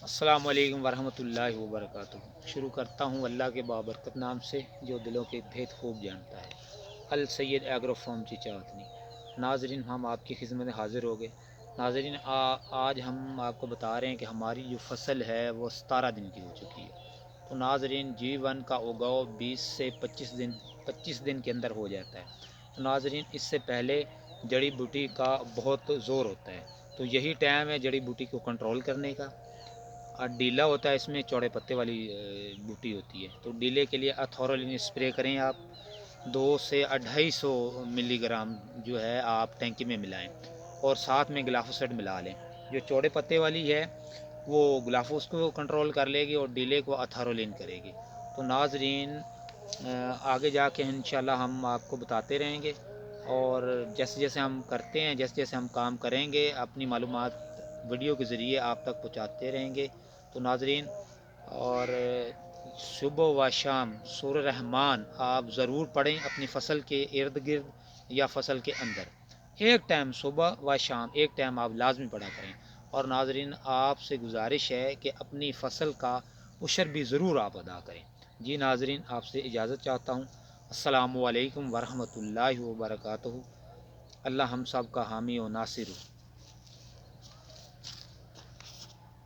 السلام علیکم ورحمۃ اللہ وبرکاتہ۔ شروع کرتا ہوں اللہ کے بابرکت نام سے جو دلوں کے بھید خوب جانتا ہے۔ السید ایگرو فارم چاوتنی۔ ناظرین، ہم آپ کی خدمت میں حاضر ہو گئے۔ ناظرین، آج ہم آپ کو بتا رہے ہیں کہ ہماری جو فصل ہے وہ 17 دن کی ہو چکی ہے۔ تو ناظرین، G1 کا اگاؤ 20 سے 25 دن کے اندر ہو جاتا ہے۔ تو ناظرین، اس سے پہلے جڑی بوٹی کا بہت زور ہوتا ہے، تو یہی ٹائم ہے جڑی بوٹی کو کنٹرول کرنے کا۔ اور ڈیلا ہوتا ہے، اس میں چوڑے پتے والی بوٹی ہوتی ہے، تو ڈیلے کے لیے اتھورولین اسپرے کریں آپ 200 سے 250 ملی گرام جو ہے آپ ٹینکی میں ملائیں، اور ساتھ میں گلافوسائڈ ملا لیں۔ جو چوڑے پتے والی ہے وہ گلافوس کو کنٹرول کر لے گی اور ڈیلے کو اتھورولین کرے گی۔ تو ناظرین، آگے جا کے انشاءاللہ ہم آپ کو بتاتے رہیں گے، اور جیسے جیسے ہم کرتے ہیں، جیسے جیسے ہم کام کریں گے، اپنی معلومات ویڈیو کے ذریعے آپ تک پہنچاتے رہیں گے۔ تو ناظرین، اور صبح و شام سورہ رحمان آپ ضرور پڑھیں اپنی فصل کے ارد گرد یا فصل کے اندر، ایک ٹائم صبح و شام ایک ٹائم آپ لازمی پڑھا کریں۔ اور ناظرین، آپ سے گزارش ہے کہ اپنی فصل کا عشر بھی ضرور آپ ادا کریں۔ جی ناظرین، آپ سے اجازت چاہتا ہوں۔ السلام علیکم ورحمۃ اللہ وبرکاتہ۔ اللہ ہم سب کا حامی و ناصر ہو۔